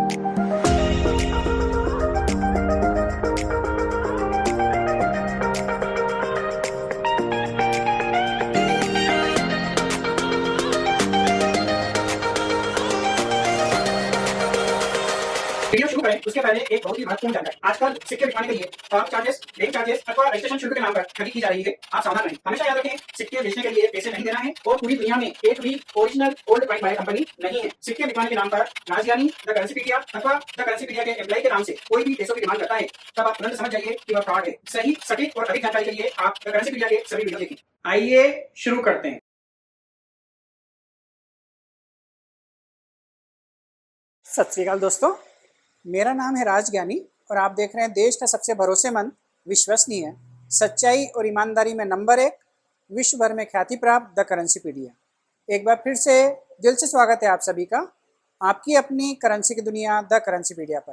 Video शुरू करें उसके पहले एक बहुत ही महत्वपूर्ण जानकारी। आजकल सिक्के बिकवाने के लिए फॉर्म चार्जेस, बैंक चार्जेस अथवा रजिस्ट्रेशन शुल्क के नाम पर ठगी की जा रही है। आप सावधान रहें। हमेशा याद रखें, सिक्के बेचने के लिए पैसे नहीं देना है और पूरी दुनिया में एक भी original old coin buyer company नहीं है। सिक्के बिकवाने के नाम पर राजज्ञानी, द करेंसीपीडिया अथवा द करेंसीपीडिया के एम्प्लॉय के नाम से कोई भी पैसों की डिमांड करता है, तब आप तुरंत समझ जाइए कि वह फ्रॉड है। सही, सटीक और अधिक जानकारी के लिए आप द करेंसीपीडिया के सभी वीडियो देखें। आइए शुरू करते हैं। सत श्री अकाल दोस्तों, मेरा नाम है राजज्ञानी और आप देख रहे हैं देश का सबसे भरोसेमंद, विश्वसनीय, सच्चाई और ईमानदारी में नंबर 1, विश्व भर में ख्याति प्राप्त द करेंसीपीडिया। एक बार फिर से दिल से स्वागत है आप सभी का आपकी अपनी करेंसी की दुनिया द करेंसीपीडिया पर।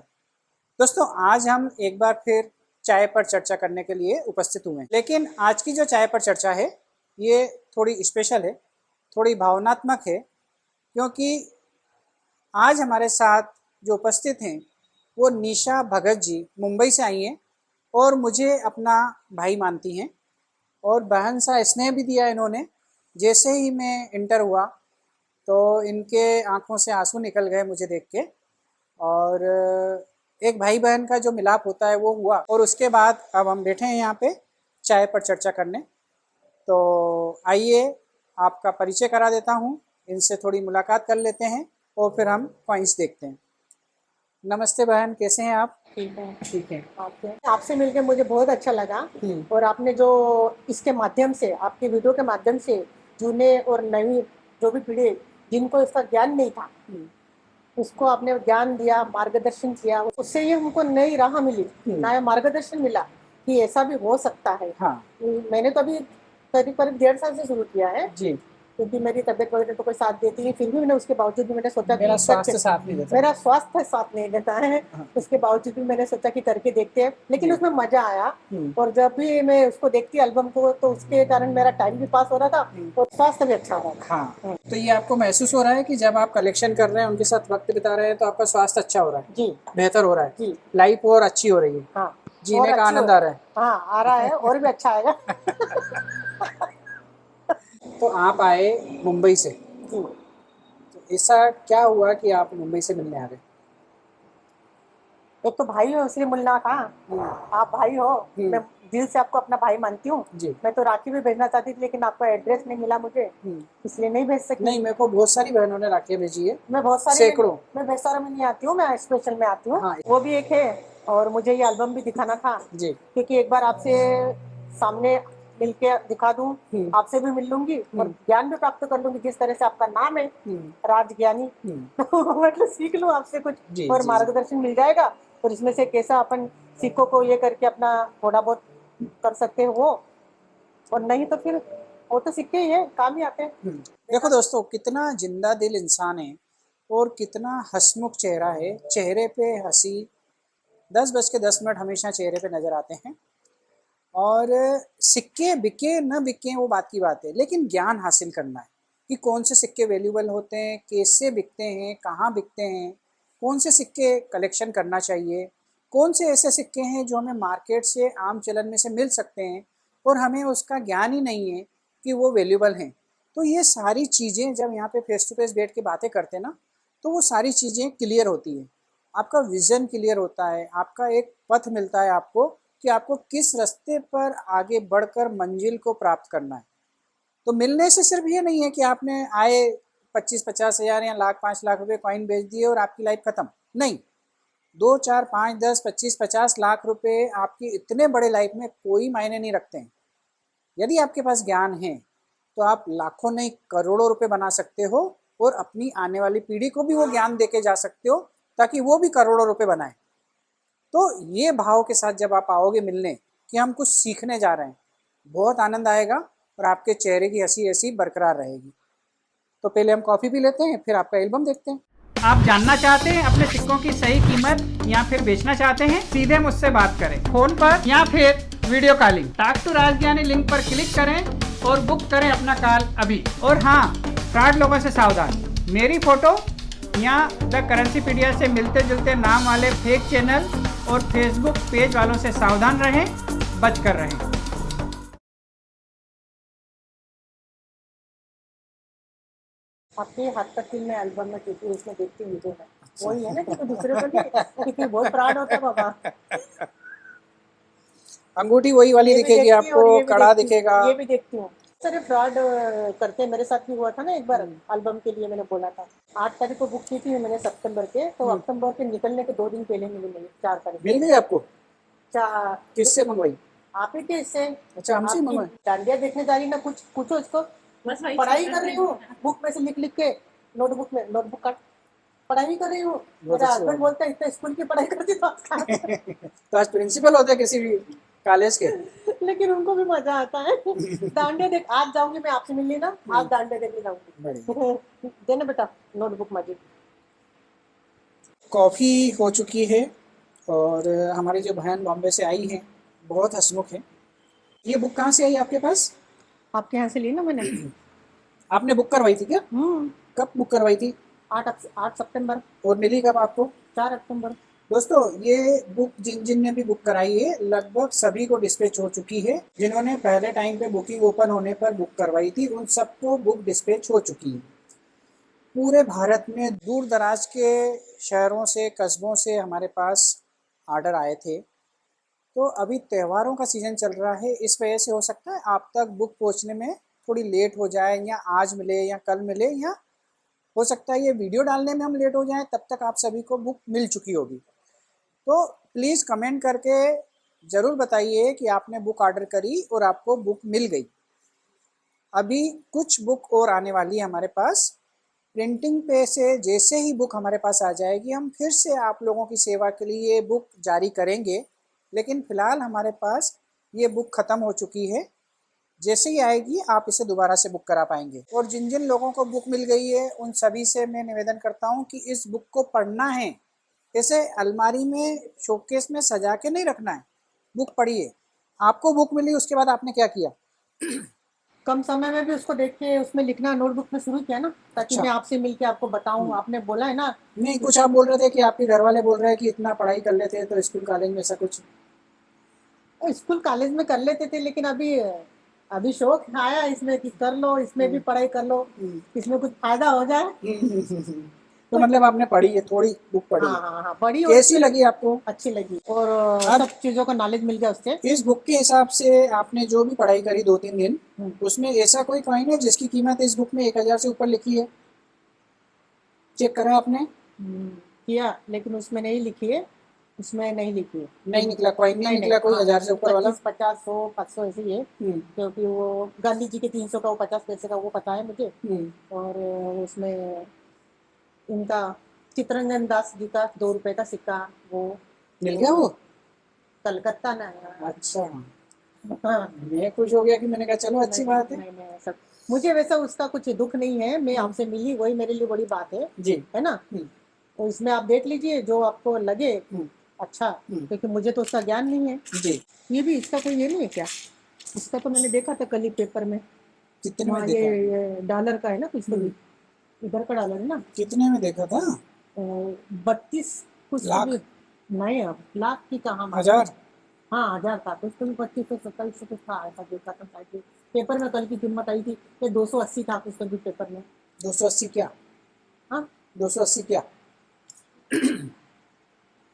दोस्तों, आज हम एक बार फिर चाय पर चर्चा करने के लिए उपस्थित हुए हैं। लेकिन आज की जो चाय पर चर्चा है ये थोड़ी स्पेशल है, थोड़ी भावनात्मक है, क्योंकि आज हमारे साथ जो उपस्थित हैं वो निशा भगत जी मुंबई से आई हैं और मुझे अपना भाई मानती हैं और बहन सा स्नेह भी दिया इन्होंने। जैसे ही मैं इंटर हुआ तो इनके आंखों से आंसू निकल गए मुझे देख के, और एक भाई बहन का जो मिलाप होता है वो हुआ। और उसके बाद अब हम बैठे हैं यहाँ पे चाय पर चर्चा करने। तो आइए आपका परिचय करा देता हूँ, इनसे थोड़ी मुलाकात कर लेते हैं और फिर हम कॉइन्स देखते हैं। नमस्ते बहन, कैसे हैं आप? ठीक है। ठीक है। आपसे मिलकर मुझे बहुत अच्छा लगा और आपने जो इसके माध्यम से, आपके वीडियो के माध्यम से जूने और नई जो भी पीढ़ी जिनको इसका ज्ञान नहीं था उसको आपने ज्ञान दिया, मार्गदर्शन किया, उससे ये हमको नई राह मिली, नया मार्गदर्शन मिला कि ऐसा भी हो सकता है। हाँ। मैंने तो अभी करीब 1.5 साल से शुरू किया है जी, क्योंकि मेरी तबीयत वगैरह तो कोई साथ देती है, फिर भी मैंने उसके बावजूद भी मैंने सोचा मेरा कि स्वास्थ्य साथ नहीं देता। मेरा स्वास्थ्य साथ नहीं देता है। हाँ। उसके बावजूद भी मैंने सोचा कि करके देखते हैं, लेकिन जी। उसमें मजा आया। और जब भी मैं उसको देखती एल्बम को तो उसके कारण मेरा टाइम भी पास हो रहा था और स्वास्थ्य भी अच्छा हो रहा था। हाँ, तो ये आपको महसूस हो रहा है कि जब आप कलेक्शन कर रहे हैं, उनके साथ वक्त बिता रहे हैं, तो आपका स्वास्थ्य अच्छा हो रहा है? जी, बेहतर हो रहा है जी। लाइफ और अच्छी हो रही है? हाँ, जीने का आनंद आ रहा है? हाँ, आ रहा है और भी अच्छा आएगा। तो आप आए मुंबई से, जी। तो ऐसा क्या हुआ कि आप मुंबई से मिलने आ गए? एक तो भाई हो इसलिए मिलना था। आप भाई हो, मैं दिल से आपको अपना भाई मानती हूँ। मैं तो राखी भी भेजना चाहती थी लेकिन आपका एड्रेस नहीं मिला मुझे, इसलिए नहीं भेज सकी। नहीं, मेरे को बहुत सारी बहनों ने राखियाँ भेजी है, मैं बहुत सारी, सैकड़ों। मैं बेसारा में नहीं आती हूँ, मैं स्पेशल में आती हूँ। हाँ। वो भी एक है और मुझे ये एल्बम भी दिखाना था जी, क्योंकि एक बार आपसे सामने मिलके दिखा दूं, आपसे भी मिल लूंगी और ज्ञान भी प्राप्त कर लूंगी। जिस तरह से आपका नाम है राजज्ञानी, मतलब सीख लूं आपसे कुछ और मार्गदर्शन मिल जाएगा और इसमें से कैसा अपन सिक्कों को ये करके अपना थोड़ा बहुत कर सकते हो, और नहीं तो फिर वो तो सिक्के ही है, काम ही आते हैं। देखो दोस्तों, कितना जिंदा दिल इंसान है और कितना हंसमुख चेहरा है। चेहरे पे हंसी 10:10 हमेशा चेहरे पे नजर आते हैं। और सिक्के बिके न बिके वो बात की बात है, लेकिन ज्ञान हासिल करना है कि कौन से सिक्के वैल्यूबल होते हैं, कैसे बिकते हैं, कहाँ बिकते हैं, कौन से सिक्के कलेक्शन करना चाहिए, कौन से ऐसे सिक्के हैं जो हमें मार्केट से आम चलन में से मिल सकते हैं और हमें उसका ज्ञान ही नहीं है कि वो वैल्यूबल हैं। तो ये सारी चीज़ें जब यहाँ पे फेस टू फेस बैठ के बातें करते हैं ना, तो वो सारी चीज़ें क्लियर होती है। आपका विज़न क्लियर होता है, आपका एक पथ मिलता है आपको कि आपको किस रास्ते पर आगे बढ़कर मंजिल को प्राप्त करना है। तो मिलने से सिर्फ ये नहीं है कि आपने आए 25-50 हज़ार या लाख 5 लाख रुपए कॉइन बेच दिए और आपकी लाइफ खत्म। नहीं, 2, 4, 5, 10, 25, 50 लाख रुपए आपकी इतने बड़े लाइफ में कोई मायने नहीं रखते हैं। यदि आपके पास ज्ञान है तो आप लाखों नहीं करोड़ों रुपए बना सकते हो और अपनी आने वाली पीढ़ी को भी वो ज्ञान देके जा सकते हो ताकि वो भी करोड़ों रुपए बनाए। तो ये भाव के साथ जब आप आओगे मिलने कि हम कुछ सीखने जा रहे हैं, बहुत आनंद आएगा और आपके चेहरे की हंसी ऐसी बरकरार रहेगी। तो पहले हम कॉफ़ी पी लेते हैं, फिर आपका एल्बम देखते हैं। आप जानना चाहते हैं अपने सिक्कों की सही कीमत या फिर बेचना चाहते हैं, सीधे मुझसे बात करें फोन पर या फिर video calling. Talk to Rajgyani link पर क्लिक करें और बुक करें अपना कॉल अभी। और हाँ, फ्रॉड लोगों से सावधान। मेरी फोटो यहाँ द करेंसीपीडिया से मिलते जुलते नाम वाले फेक चैनल और फेसबुक पेज वालों से सावधान रहें, बच कर रहें। आपके हाथ का तिल मैं एल्बम में देती हूँ, उसमें देखती हूँ मुझे वही है ना, क्योंकि दूसरे को नहीं, क्योंकि बहुत प्राउड होता है बाबा। अंगूठी वही वाली ये भी दिखेगी देखती हूँ और आपको, ये भी कड़ा देखती हूँ, दिखेगा। ये भी देखती हूँ। सारे फ्रॉड करते हैं, मेरे साथ भी हुआ था ना एक बार एल्बम के लिए, मैंने बोला था 8 तारीख को बुक की थी मैंने सितंबर के, तो अक्टूबर के निकलने के 2 दिन पहले मिली मुझे, 4 तारीख मिल गई आपको? किससे मंगवाई? आप ही के इससे। अच्छा, हमसे आपकी मंगवाई। डांडिया देखने जा रही ना, कुछ पूछो इसको, पढ़ाई कर रही हूँ बुक में से लिख लिख के, नोटबुक काट पढ़ाई कर रही हूँ। बहुत मेरा अच्छी हस्बैंड बात बोलता है इतना स्कूल की पढ़ाई करती तो आज कहाँ से? तो आज प्रिंसिपल होते हैं किसी भी कॉलेज के। लेकिन उनको भी मजा आता है। डांडिया देख, आज जाऊंगी मैं आपसे मिलनी ना, आज डांडिया देखने जाऊंगी। देना बेटा नोटबुक माजी। कॉफ़ी हो चुकी है और हमारी जो बहन बॉम्बे से आई हैं बहुत हंसमुख है। ये बुक कहाँ से आई आपके पास? आपके यहाँ से ली ना मैंने। आपने बुक करवाई थी क्या? कब बुक करवाई थी? 8 सितंबर। और मिली कब आपको? 4 अक्टूबर। दोस्तों, ये बुक जिन जिन ने भी बुक कराई है लगभग सभी को डिस्पैच हो चुकी है। जिन्होंने पहले टाइम पे बुकिंग ओपन होने पर बुक करवाई थी उन सबको बुक डिस्पैच हो चुकी है। पूरे भारत में दूर दराज के शहरों से, कस्बों से हमारे पास ऑर्डर आए थे। तो अभी त्योहारों का सीज़न चल रहा है, इस वजह से हो सकता है आप तक बुक पहुंचने में थोड़ी लेट हो जाए, या आज मिले या कल मिले, या हो सकता है ये वीडियो डालने में हम लेट हो जाएं, तब तक आप सभी को बुक मिल चुकी होगी। तो प्लीज़ कमेंट करके ज़रूर बताइए कि आपने बुक ऑर्डर करी और आपको बुक मिल गई। अभी कुछ बुक और आने वाली है हमारे पास। प्रिंटिंग पे से जैसे ही बुक हमारे पास आ जाएगी हम फिर से आप लोगों की सेवा के लिए ये बुक जारी करेंगे, लेकिन फ़िलहाल हमारे पास ये बुक ख़त्म हो चुकी है। जैसे ही आएगी आप इसे दोबारा से बुक करा पाएंगे। और जिन जिन लोगों को बुक मिल गई है उन सभी से मैं निवेदन करता हूँ कि इस बुक को पढ़ना है, इसे अलमारी में शोकेस में सजा के नहीं रखना है, बुक पढ़िए। आपको बुक मिली, उसके बाद आपने क्या किया? कम समय में भी उसको देख के उसमें लिखना नोटबुक में शुरू किया ना, ताकि अच्छा। मैं आपसे मिलके आपको बताऊं। आपने बोला है ना, नहीं, कुछ आप बोल रहे थे कि आपके घर वाले बोल रहे हैं कि इतना पढ़ाई कर लेते हैं तो स्कूल कॉलेज में ऐसा कुछ। स्कूल कॉलेज में कर लेते थे, लेकिन अभी शौक आया इसमें कि कर लो, इसमें भी पढ़ाई कर लो, इसमें कुछ फायदा हो जाए। तो मतलब आपने पढ़ी है, थोड़ी बुक पढ़ी है। हाँ बड़ी, और कैसी लगी आपको? अच्छी लगी, और अब सब चीजों का नॉलेज मिल गया उससे। इस बुक के हिसाब से आपने जो भी पढ़ाई करी 2-3 दिन, उसमें ऐसा कोई कॉइन है जिसकी कीमत इस बुक में 1000 से ऊपर लिखी है? चेक करा आपने? किया, लेकिन उसमें नहीं लिखी है, उसमें नहीं लिखी है। नहीं निकला, कॉइन नहीं निकला कोई 1000 से ऊपर वाला? 25, 50, 100, 500 ऐसे ही है, क्योंकि वो गांधी जी के 300 का, वो 50 पैसे का, वो पता है मुझे। और उसमें इनका चित्ररंजन दास जी का 2 रुपए का सिक्का, वो मिल गया वो? कलकत्ता ना। अच्छा, हाँ, मैं खुश हो गया कि मैंने कहा चलो अच्छी बात है। नहीं, सब मुझे वैसा उसका कुछ दुख नहीं है, मैं आपसे मिली वही मेरे लिए बड़ी बात है जी। है ना। तो इसमें आप देख लीजिए जो आपको लगे अच्छा, क्योंकि मुझे तो उसका ज्ञान नहीं है जी। ये भी इसका कोई ये नहीं है क्या? इसका तो मैंने देखा था कल ही पेपर में। कितने में हाँ, देखा? ये डॉलर का है ना कुछ तो भी, इधर का डॉलर है ना। कितने में देखा था? 32 कुछ तो लाख? भी नहीं, अब लाख की कहाँ बात। 1000? हाँ 1000 था कुछ तो भी, 2500 2700 कुछ था, ऐसा देखा था शायद पेपर में। कल की कीमत आई थी ये 280 था कुछ तो भी पेपर में। 280 क्या? हाँ 280 क्या?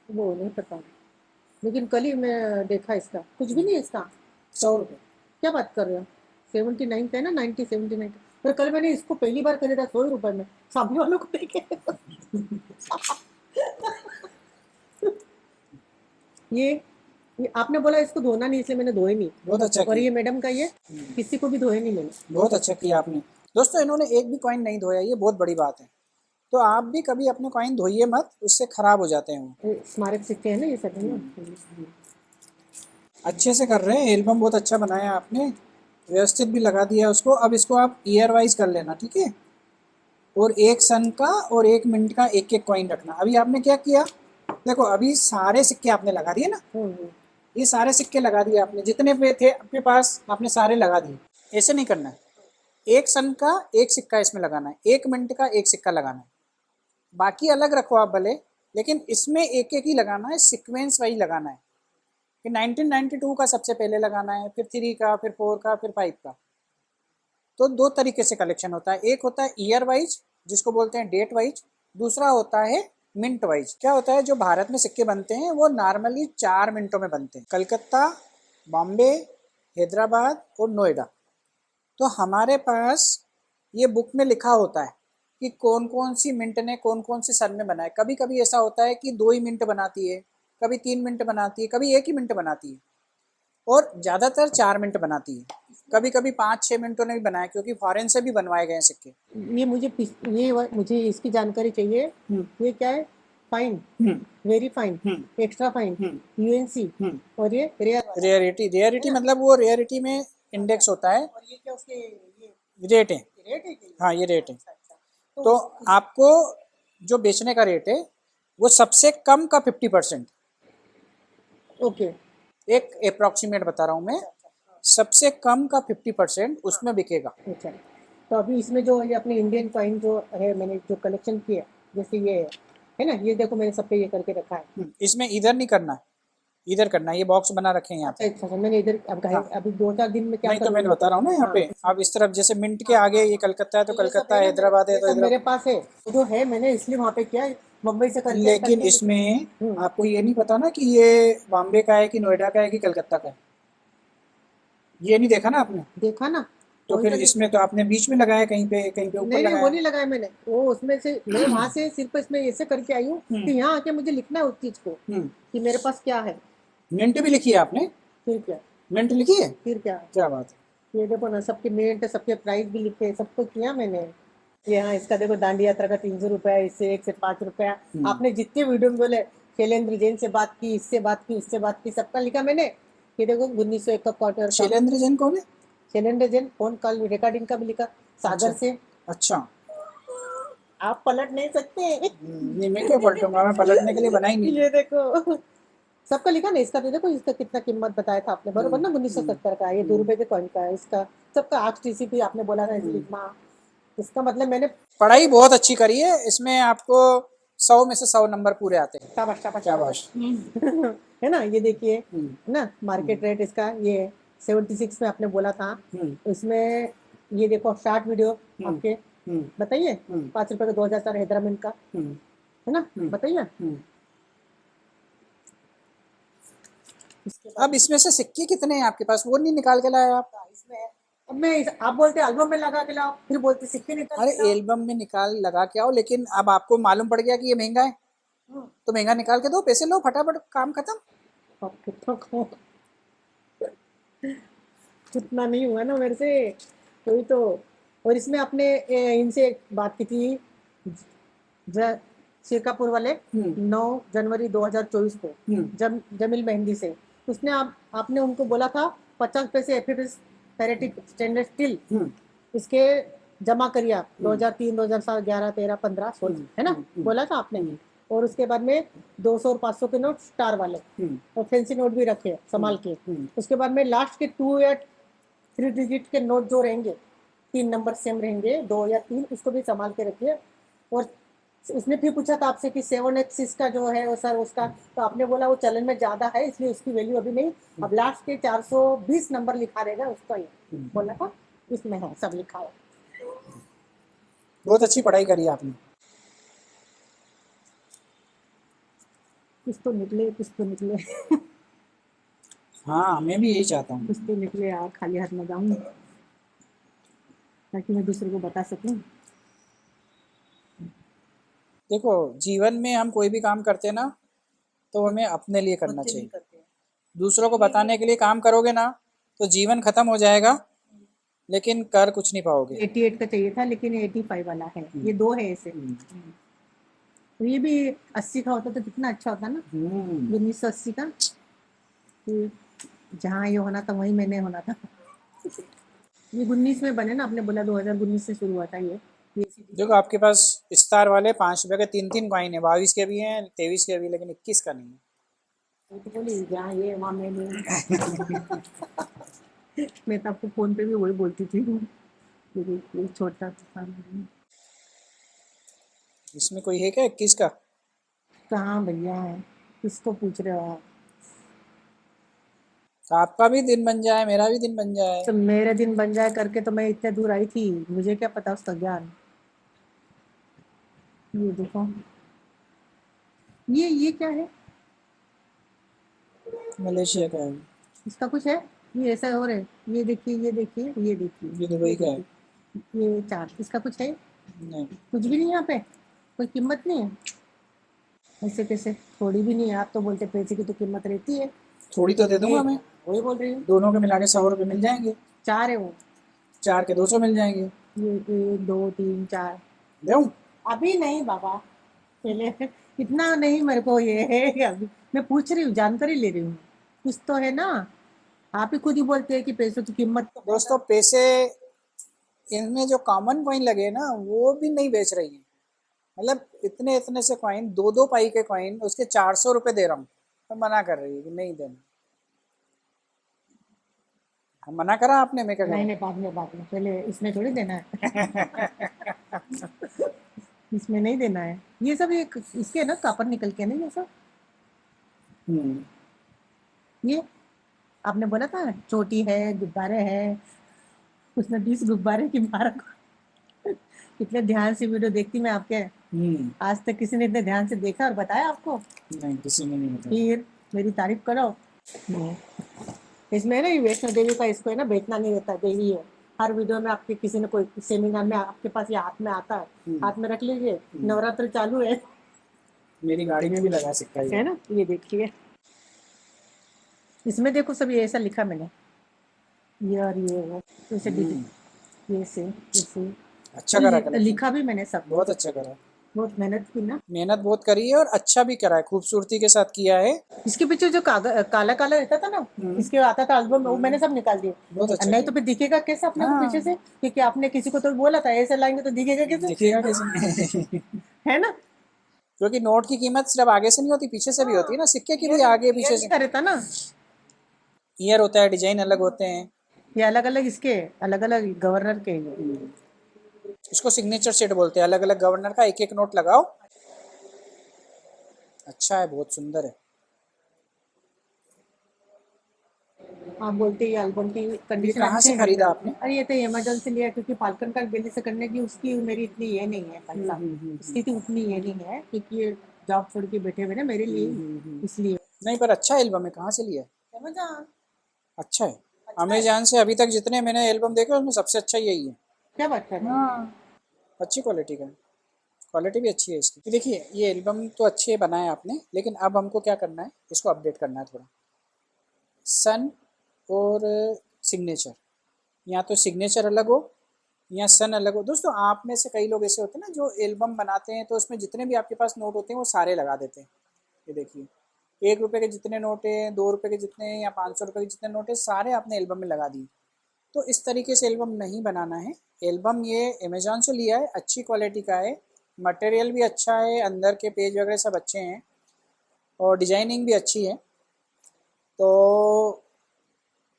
वो नहीं पता, लेकिन कल ही मैं देखा, इसका कुछ भी नहीं है इसका। 100 रुपये? क्या बात कर रहे हो? 79 का है ना, 90 79। पर कल मैंने इसको पहली बार खरीदा 100 रुपए में, सामने वालों को देखे। ये आपने बोला इसको धोना नहीं, इसलिए मैंने धोए नहीं। बहुत अच्छा और किया। ये मैडम का ये किसी को भी धोए नहीं मैंने। बहुत अच्छा किया आपने। दोस्तों, इन्होंने एक भी कॉइन नहीं धोया, ये बहुत बड़ी बात है। तो आप भी कभी अपने कॉइन धोइए मत, उससे खराब हो जाते हैं वो। स्मारक सिक्के हैं ना ये सब, है ना। अच्छे से कर रहे हैं, एल्बम बहुत अच्छा बनाया आपने, व्यवस्थित भी लगा दिया उसको। अब इसको आप ईयर वाइज कर लेना, ठीक है। और 1 सन का और 1 मिनट का एक एक कॉइन रखना। अभी आपने क्या किया, देखो अभी सारे सिक्के आपने लगा दिए ना, ये सारे सिक्के लगा दिए आपने, जितने पे थे आपके पास आपने सारे लगा दिए। ऐसे नहीं करना है, 1 सन का 1 सिक्का इसमें लगाना है, 1 मिनट का 1 सिक्का लगाना है। बाकी अलग रखो आप भले, लेकिन इसमें एक एक ही लगाना है, सीक्वेंस वाइज लगाना है कि 1992 का सबसे पहले लगाना है, फिर 3 का, फिर 4 का, फिर 5 का। तो दो तरीके से कलेक्शन होता है, एक होता है ईयर वाइज जिसको बोलते हैं डेट वाइज, दूसरा होता है मिंट वाइज। क्या होता है, जो भारत में सिक्के बनते हैं वो नॉर्मली 4 मिनटों में बनते हैं, कलकत्ता, बॉम्बे, हैदराबाद और नोएडा। तो हमारे पास ये बुक में लिखा होता है कि कौन कौन सी मिंट ने कौन कौन से सन में बनाए। कभी कभी ऐसा होता है कि 2 ही मिनट बनाती है, कभी 3 मिनट बनाती है, कभी 1 ही मिनट बनाती है, और ज़्यादातर 4 मिनट बनाती है। कभी कभी 5-6 मिनटों ने भी बनाया, क्योंकि फॉरेन से भी बनवाए गए हैं सिक्के। मुझे इसकी जानकारी चाहिए। ये क्या है? Fine, very fine, extra fine, UNC, और ये रेयर रेयरिटी मतलब वो रेयरिटी में इंडेक्स होता है, और ये क्या उसके ये रेट है। रेट है क्या? हाँ, ये रेट है। तो तो आपको जो बेचने का रेट है वो सबसे कम का 50%, ओके, एक अप्रॉक्सीमेट बता रहा हूँ मैं, सबसे कम का 50% उसमें बिकेगा। अच्छा। तो अभी इसमें जो ये अपने इंडियन कॉइन जो है, मैंने जो कलेक्शन किया, जैसे ये है ना, ये देखो मैंने सब पे ये करके रखा है। इसमें इधर नहीं करना है, इधर करना है, ये बॉक्स बना रखे हैं यहाँ पे। अच्छा, मैंने इधर अब हाँ। अभी 2-4 दिन में क्या नहीं तो करूँगा? मैंने बता रहा हूँ ना यहाँ पे, अब इस तरफ जैसे मिंट के आगे ये कलकत्ता है तो ये सब कलकत्ता, है ना, हैदराबाद है ये तो सब मेरे हैदराबाद। पास है, जो है मैंने इसलिए वहाँ पे किया, मुंबई से करके लेकिन इसमें आपको ये नहीं पता ना कि ये बॉम्बे का है कि नोएडा का है कि कलकत्ता का है, ये नहीं देखा ना आपने। देखा ना, तो वही फिर तो इसमें तो आपने बीच में लगाया, कहीं पे ऊपर नहीं नहीं, वो लगाया। नहीं लगाया मैंने, वो उसमें से मैं वहां से सिर्फ इसमें ऐसे करके आई हूँ कि यहाँ आके मुझे लिखना है उस चीज को कि मेरे पास क्या है। मिंट भी लिखी है आपने, फिर क्या, मिंट लिखी है, फिर क्या, क्या बात है। ये देखो ना, सबके मिनट, सबके प्राइस भी लिखे, सब कुछ किया मैंने। ये हाँ, इसका देखो दांडी यात्रा का 300 रुपया, इससे 1 से 5 रुपया। आपने जितने वीडियो में बोले, शैलेंद्र जैन से बात की, इससे बात की, उससे बात की, सबका लिखा मैंने। ये देखो 1901 का क्वार्टर, शैलेंद्र जैन कौन है? Shailendra Jain phone call recording का भी लिखा, सागर से। अच्छा, आप पलट नहीं सकते। नहीं मैं क्यों पलटूंगा, मैं पलटने के लिए बना ही नहीं। ये देखो सबका लिखा ना, इसका तो देखो, इसका कितना कीमत बताया था आपने, बरोबर ना, 1970 का, ये 2 रुपए के कॉइन का है, इसका सबका आक्स टीसीपी आपने बोला था लिखना। इसका मतलब मैंने पढ़ाई बहुत अच्छी करी है, इसमें आपको 100 में से 100 नंबर पूरे आते हैं। शाबाश शाबाश शाबाश। है ना, ये देखिए, है ना, मार्केट रेट इसका ये 76 में आपने बोला था। इसमें ये देखो शॉर्ट वीडियो आपके, बताइए 5 रुपए का 2004 हैदराबाद का, है ना, बताइए। अब इसमें से सिक्के कितने हैं आपके पास, वो नहीं निकाल के लाए आप? इसमें अब आप बोलते एल्बम में लगा के लाओ, फिर बोलते सिक्के निकाल अरे के लाओ। एल्बम में निकाल लगा के आओ, लेकिन अब आपको मालूम पड़ गया कि ये महंगा है, तो महंगा निकाल के दो, पैसे लो, फटाफट काम खत्म। अब कितना उतना नहीं हुआ ना मेरे से, कोई तो। और इसमें आपने इनसे एक बात की थी, शिरकापुर वाले 9 जनवरी 2024 को, जमील मेहंदी से, उसने आपने उनको बोला था 50 पैसे एफएफएस फेरेटिक स्टेनलेस स्टील इसके जमा करिए आप, 2003, 2007, 11, 13, 15, 16, है ना, बोला था आपने। और उसके बाद में 200 और 500 के नोट स्टार वाले, और फैंसी नोट भी रखे संभाल के। उसके बाद में लास्ट के 2 या 3 डिजिट के नोट जो रहेंगे, 3 नंबर सेम रहेंगे, 2 या 3, उसको भी संभाल के रखिए। और उसने फिर पूछा था आपसे कि 7x का जो है वो सर उसका, तो आपने बोला वो चलन में ज्यादा है इसलिए उसकी वैल्यू अभी नहीं, अब लास्ट के 420 नंबर लिखा रहेगा उसका, ये बोला था, इसमें है सब लिखा है। बहुत अच्छी पढ़ाई करी आपने। कुछ तो निकले, कुछ तो निकले। हाँ, मैं भी यही चाहता हूँ। कुछ तो निकले यार, खाली हाथ में जाऊँ, ताकि मैं दूसरे को बता सकूं। देखो, जीवन में हम कोई भी काम करते हैं ना, तो हमें अपने लिए करना चाहिए। दूसरों को बताने के लिए काम करोगे ना तो जीवन खत्म हो जाएगा, लेकिन कर कुछ नहीं पाओगे। 88 का चाहिए था, लेकिन 85 वाला है, ये 2 है ऐसे। तो ये भी 80 का होता तो कितना अच्छा होता ना, 1980 का, जहाँ ये होना था वहीं मैंने होना था। ये 19 में बने ना, आपने बोला 2019 से शुरू हुआ था ये। देखो आपके पास स्टार वाले 5 रुपए के 3-3 कॉइन है, 22 के भी हैं, 23 के भी, लेकिन 21 का नहीं है। तो बोली जहाँ ये वहाँ मैं नहीं। मैं तो आपको फोन पे भी वही बोलती थी, छोटा सा। इसमें कोई है क्या 21 का? कहाँ भैया है, किसको पूछ रहे हो आप? आपका भी दिन बन जाए, मेरा भी दिन बन जाए। तो मेरे दिन बन जाए करके तो मैं इतने दूर आई थी, मुझे क्या पता उसका ज्ञान। ये देखो, ये क्या है? मलेशिया का है। इसका कुछ है? ये ऐसा हो रहा है, ये देखिए, ये देखिए, ये देखिए, ये दुबई ये का है। देखिए, ये चार, इसका कुछ है? नहीं, कुछ भी नहीं है यहाँ पे, कोई कीमत नहीं है? ऐसे कैसे, थोड़ी भी नहीं है? आप तो बोलते पैसे की तो कीमत रहती है। थोड़ी तो दे दूंगा एक, मैं। वही बोल रही हूँ। दोनों के मिला के 100 रुपये मिल जाएंगे। चार है वो। 4 के 200 मिल जाएंगे। ये 1 2 3 4। दूं? अभी नहीं बाबा, पहले इतना नहीं मेरे को ये है। अभी मैं पूछ रही हूँ, जानकारी ले रही हूँ, कुछ तो है ना। आप ही खुद ही बोलते हैं कि पैसों की कीमत तो दोस्तों पैसे, इनमें जो कॉमन कॉइन लगे ना वो भी नहीं बेच रही है। मतलब इतने इतने से कॉइन, 2 2 पाई के कॉइन, उसके 400 रुपये दे रहा हूँ, तो मना कर रही है कि नहीं देना। हम मना करा आपने, मैं क्या नहीं करूँ? नहीं, बाद में पहले इसमें थोड़ी देना है। इसमें नहीं देना है, ये सब एक इसके ना कापर निकल के ना ये सब। हम्म, ये आपने बोला था चोटी है, गुब्बारे हैं, उसने 20 गुब्बारे की मारा। कितने ध्यान से वीडियो देखती मैं आपके, आज तक किसी ने इतने ध्यान से देखा और बताया आपको? नहीं किसी ने नहीं बताया। फिर मेरी तारीफ करो। नहीं, इसमें ना ये वैष्णो देवी का इसको है ना बेचना नहीं रहता, देवी है। हर वीडियो में आपके किसी ने कोई सेमिनार में आपके पास ये हाथ में आता है, हाथ में रख लीजिए, नवरात्र चालू है मेरी गाड़ी में भी लगा सकता है ना। ये देखिए, इसमें देखो सब ये ऐसा लिखा मैंने, ये और ये वो, ऐसे ये से अच्छा करा ये लिखा भी मैंने सब। बहुत अच्छा करा। बहुत मेहनत की ना। मेहनत बहुत करी है और अच्छा भी करा है, खूबसूरती के साथ किया है। इसके पीछे जो काला काला रहता था ना, इसके आता था एल्बम में, वो मैंने सब निकाल दिए। बहुत अच्छा नहीं किया। तो फिर दिखेगा कैसे अपने को हाँ। पीछे से? क्योंकि आपने किसी को तो बोला था ऐसे लाएंगे तो दिखेगा कैसे? दिखेगा कैसे? है ना। क्योंकि नोट की कीमत सिर्फ आगे से नहीं होती, पीछे से भी होती है ना, सिक्के की भी आगे पीछे से। रहता ना, ईयर होता है, डिजाइन अलग होते हैं। ये अलग अलग इसके, अलग अलग गवर्नर के ये। इसको सिग्नेचर सेट बोलते हैं, अलग अलग गवर्नर का एक एक नोट लगाओ। अच्छा है, बहुत सुंदर है। आप बोलते ये एल्बम की ये कंडीशन कहाँ अच्छी से है। खरीदा आपने? अरे ये तो अमेजोन से लिया, क्योंकि फाल्कन का दिल्ली से करने की उसकी मेरी इतनी ये नहीं है पैसा, स्थिति उतनी ये नहीं है, क्योंकि ये जॉब छोड़ के बैठे हुए ना मेरे लिए, इसलिए। नहीं पर अच्छा एल्बम है, कहाँ से लिया है? अमेजोन। अच्छा है। अमेजॉन से अभी तक जितने मैंने एल्बम देखे उसमें सबसे अच्छा यही है। क्या बात कर रहे हैं? हाँ, अच्छी क्वालिटी का है। क्वालिटी भी अच्छी है इसकी। तो देखिए ये एल्बम तो अच्छे बनाए आपने, लेकिन अब हमको क्या करना है, इसको अपडेट करना है थोड़ा। सन और सिग्नेचर, या तो सिग्नेचर अलग हो या सन अलग हो। दोस्तों आप में से कई लोग ऐसे होते हैं ना जो एल्बम बनाते हैं तो उसमें जितने भी आपके पास नोट होते हैं वो सारे लगा देते हैं। ये देखिए, 1 रुपये के जितने नोट हैं, 2 रुपये के जितने हैं, या 500 रुपये के जितने नोट हैं, सारे आपने एल्बम में लगा दिए। तो इस तरीके से एल्बम नहीं बनाना है। एल्बम ये अमेजोन से लिया है, अच्छी क्वालिटी का है, मटेरियल भी अच्छा है, अंदर के पेज वगैरह सब अच्छे हैं और डिजाइनिंग भी अच्छी है। तो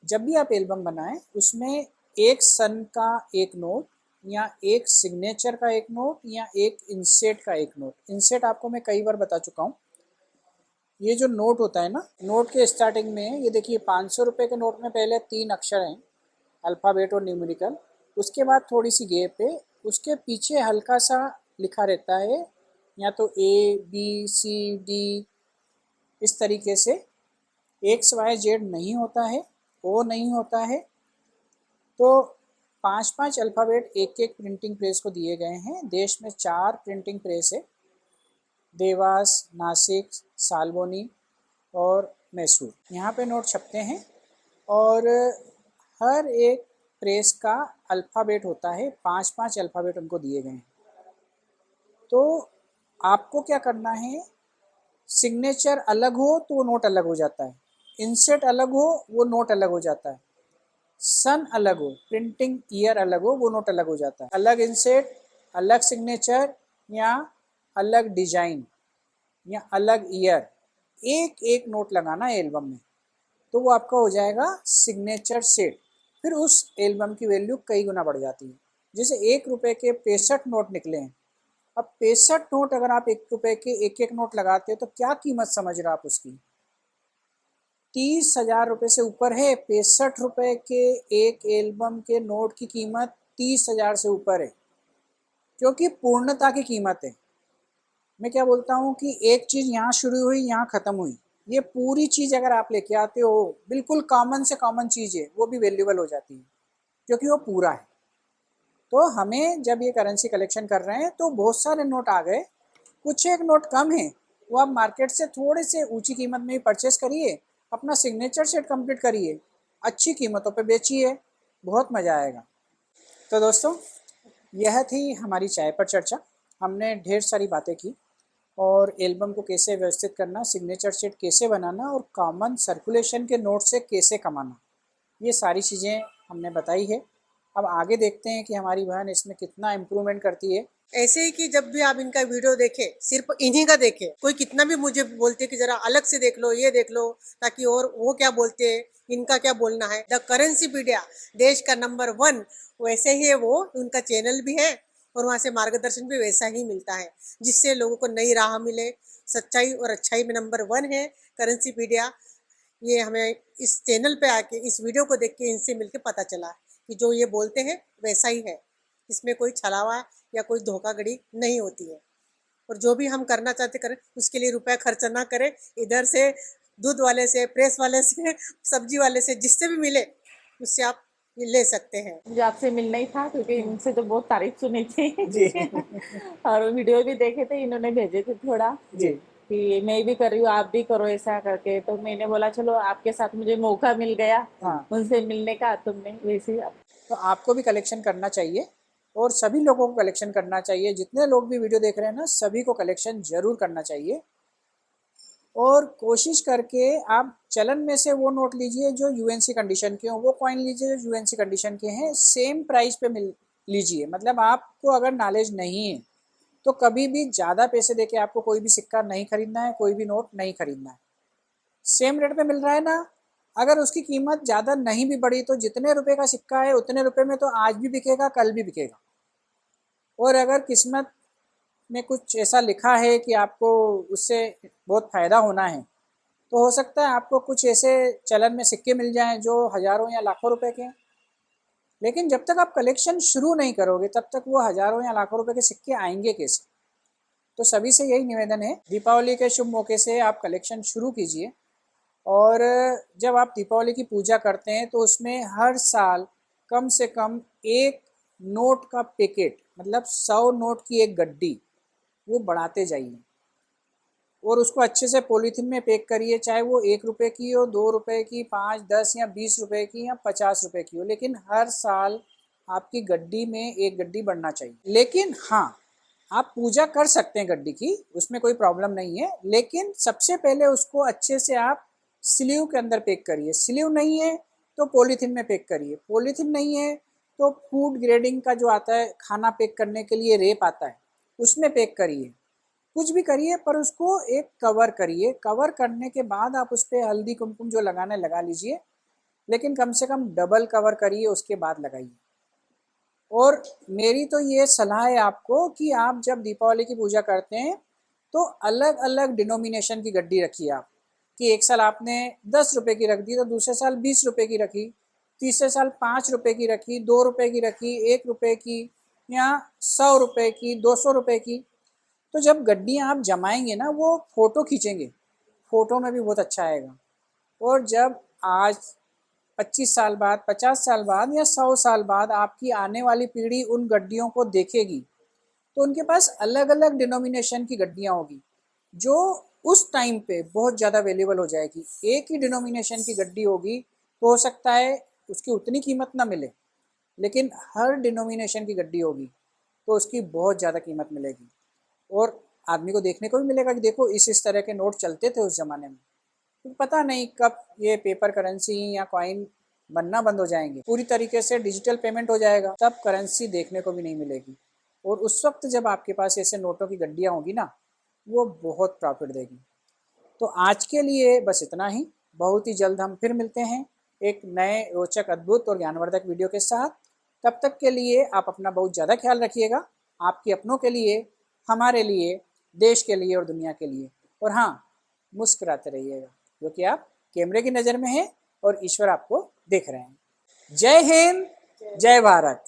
जब भी आप एल्बम बनाएं उसमें एक सन का एक नोट, या एक सिग्नेचर का एक नोट, या एक इंसेट का एक नोट। इंसेट आपको मैं कई बार बता चुका हूँ। ये जो नोट होता है ना, नोट के स्टार्टिंग में ये देखिए 500 रुपये के नोट में पहले 3 अक्षर हैं, अल्फ़ाबेट और न्यूमेरिकल। उसके बाद थोड़ी सी गैप है, उसके पीछे हल्का सा लिखा रहता है, या तो ABCD, इस तरीके से। XYZ नहीं होता है, O नहीं होता है। तो 5 5 अल्फ़ाबेट एक एक प्रिंटिंग प्रेस को दिए गए हैं। देश में 4 प्रिंटिंग प्रेस है, देवास, नासिक, सालबोनी और मैसूर। यहाँ पे नोट छपते हैं और हर एक प्रेस का अल्फ़ाबेट होता है, 5 5 अल्फ़ाबेट उनको दिए गए हैं। तो आपको क्या करना है, सिग्नेचर अलग हो तो वो नोट अलग हो जाता है, इंसेट अलग हो वो नोट अलग हो जाता है, सन अलग हो, प्रिंटिंग ईयर अलग हो, वो नोट अलग हो जाता है। अलग इंसेट, अलग सिग्नेचर, या अलग डिजाइन, या अलग ईयर, एक एक नोट लगाना है एल्बम में, तो वो आपका हो जाएगा सिग्नेचर सेट। फिर उस एल्बम की वैल्यू कई गुना बढ़ जाती है। जैसे 1 रुपये के 65 नोट निकले हैं, अब 65 नोट अगर आप 1 रुपए के एक एक नोट लगाते हो तो क्या कीमत समझ रहे हो आप उसकी? 30,000 रुपये से ऊपर है। 65 रुपए के एक एल्बम के नोट की कीमत 30,000 से ऊपर है, क्योंकि पूर्णता की कीमत है। मैं क्या बोलता हूँ कि एक चीज़ यहाँ शुरू हुई, यहाँ ख़त्म हुई, ये पूरी चीज़ अगर आप लेके आते हो, बिल्कुल कॉमन से कॉमन चीज़ है, वो भी वैल्यूबल हो जाती है क्योंकि वो पूरा है। तो हमें जब ये करेंसी कलेक्शन कर रहे हैं तो बहुत सारे नोट आ गए, कुछ एक नोट कम है, वो आप मार्केट से थोड़े से ऊंची कीमत में ही परचेस करिए, अपना सिग्नेचर सेट कंप्लीट करिए, अच्छी कीमतों पे बेचिए, बहुत मज़ा आएगा। तो दोस्तों, यह थी हमारी चाय पर चर्चा। हमने ढेर सारी बातें की और एल्बम को कैसे व्यवस्थित करना, सिग्नेचर सेट कैसे बनाना और कॉमन सर्कुलेशन के नोट से कैसे कमाना, ये सारी चीज़ें हमने बताई है। अब आगे देखते हैं कि हमारी बहन इसमें कितना इम्प्रूवमेंट करती है। ऐसे ही कि जब भी आप इनका वीडियो देखें, सिर्फ इन्हीं का देखें, कोई कितना भी मुझे बोलते कि जरा अलग से देख लो, ये देख लो, ताकि और वो क्या बोलते हैं, इनका क्या बोलना है। द करेंसीपीडिया, देश का नंबर 1, वैसे ही है वो, उनका चैनल भी है और वहाँ से मार्गदर्शन भी वैसा ही मिलता है, जिससे लोगों को नई राह मिले। सच्चाई और अच्छाई में नंबर 1 है करेंसीपीडिया। ये हमें इस चैनल पे आके, इस वीडियो को देख के, इनसे मिलके पता चला कि जो ये बोलते हैं वैसा ही है, इसमें कोई छलावा या कोई धोखाधड़ी नहीं होती है। और जो भी हम करना चाहते करें, उसके लिए रुपया खर्च ना करें। इधर से दूध वाले से, प्रेस वाले से, सब्जी वाले से, जिससे भी मिले उससे आप ये ले सकते हैं। मुझे आपसे मिलना ही था क्योंकि इनसे तो बहुत तारीफ सुनी थी जी और वीडियो भी देखे थे, इन्होंने भेजे थे थोड़ा जी कि मैं भी कर रही हूँ, आप भी करो ऐसा करके। तो मैंने बोला चलो आपके साथ मुझे मौका मिल गया हाँ। उनसे मिलने का, तुमने वैसे तो आपको भी कलेक्शन करना चाहिए और सभी लोगों को कलेक्शन करना चाहिए। जितने लोग भी वीडियो देख रहे हैं ना, सभी को कलेक्शन जरूर करना चाहिए। और कोशिश करके आप चलन में से वो नोट लीजिए जो यूएनसी कंडीशन के हों, वो कॉइन लीजिए जो यूएनसी कंडीशन के हैं, सेम प्राइस पे मिल लीजिए। मतलब आपको अगर नॉलेज नहीं है तो कभी भी ज़्यादा पैसे देके आपको कोई भी सिक्का नहीं खरीदना है, कोई भी नोट नहीं खरीदना है। सेम रेट पे मिल रहा है ना, अगर उसकी कीमत ज़्यादा नहीं भी बढ़ी तो जितने रुपए का सिक्का है उतने रुपए में तो आज भी बिकेगा, कल भी बिकेगा। और अगर किस्मत में कुछ ऐसा लिखा है कि आपको उससे बहुत फ़ायदा होना है तो हो सकता है आपको कुछ ऐसे चलन में सिक्के मिल जाएं जो हज़ारों या लाखों रुपए के हैं। लेकिन जब तक आप कलेक्शन शुरू नहीं करोगे तब तक वो हज़ारों या लाखों रुपए के सिक्के आएंगे कैसे? तो सभी से यही निवेदन है, दीपावली के शुभ मौके से आप कलेक्शन शुरू कीजिए। और जब आप दीपावली की पूजा करते हैं तो उसमें हर साल कम से कम एक नोट का पैकेट, मतलब 100 नोट की एक गड्डी, वो बढ़ाते जाइए और उसको अच्छे से पॉलीथीन में पैक करिए, चाहे वो 1 रुपये की हो, 2 रुपये की, 5, 10 या 20 रुपये की या 50 रुपये की हो, लेकिन हर साल आपकी गड्डी में एक गड्डी बढ़ना चाहिए। लेकिन हाँ, आप पूजा कर सकते हैं गड्डी की, उसमें कोई प्रॉब्लम नहीं है, लेकिन सबसे पहले उसको अच्छे से आप स्लीव के अंदर पैक करिए। स्लीव नहीं है तो पॉलीथीन में पैक करिए, पॉलीथीन नहीं है तो फूड ग्रेडिंग का जो आता है खाना पैक करने के लिए रेप आता है, उसमें पैक करिए। कुछ भी करिए पर उसको एक कवर करिए। कवर करने के बाद आप उस पर हल्दी कुमकुम जो लगाना है लगा लीजिए, लेकिन कम से कम डबल कवर करिए, उसके बाद लगाइए। और मेरी तो ये सलाह है आपको कि आप जब दीपावली की पूजा करते हैं तो अलग अलग डिनोमिनेशन की गड्डी रखिए आप, कि एक साल आपने 10 रुपये की रख दी तो दूसरे साल 20 रुपये की रखी, तीसरे साल 5 रुपये की रखी, 2 रुपये की रखी, 1 रुपये की, या 100 रुपये की, 200 रुपये की। तो जब गड्डियाँ आप जमाएंगे ना, वो फ़ोटो खींचेंगे, फ़ोटो में भी बहुत अच्छा आएगा। और जब आज 25 साल बाद, 50 साल बाद या 100 साल बाद आपकी आने वाली पीढ़ी उन गड्डियों को देखेगी तो उनके पास अलग अलग डिनोमिनेशन की गड्डियाँ होगी जो उस टाइम पे बहुत ज़्यादा वैल्यूबल हो जाएगी। एक ही डिनोमिनेशन की गड्डी होगी तो हो सकता है उसकी उतनी कीमत ना मिले, लेकिन हर डिनोमिनेशन की गड्डी होगी तो उसकी बहुत ज़्यादा कीमत मिलेगी। और आदमी को देखने को भी मिलेगा कि देखो इस तरह के नोट चलते थे उस ज़माने में। तो पता नहीं कब ये पेपर करेंसी या कॉइन बनना बंद हो जाएंगे, पूरी तरीके से डिजिटल पेमेंट हो जाएगा, तब करेंसी देखने को भी नहीं मिलेगी। और उस वक्त जब आपके पास ऐसे नोटों की गड्डियाँ होगी ना, वो बहुत प्रॉफिट देगी। तो आज के लिए बस इतना ही। बहुत ही जल्द हम फिर मिलते हैं एक नए रोचक, अद्भुत और ज्ञानवर्धक वीडियो के साथ। तब तक के लिए आप अपना बहुत ज़्यादा ख्याल रखिएगा। आपके अपनों के लिए हमारे लिए, देश के लिए और दुनिया के लिए। और हाँ, मुस्कुराते रहिएगा क्योंकि आप कैमरे की नज़र में हैं और ईश्वर आपको देख रहे हैं। जय हिंद, जय भारत।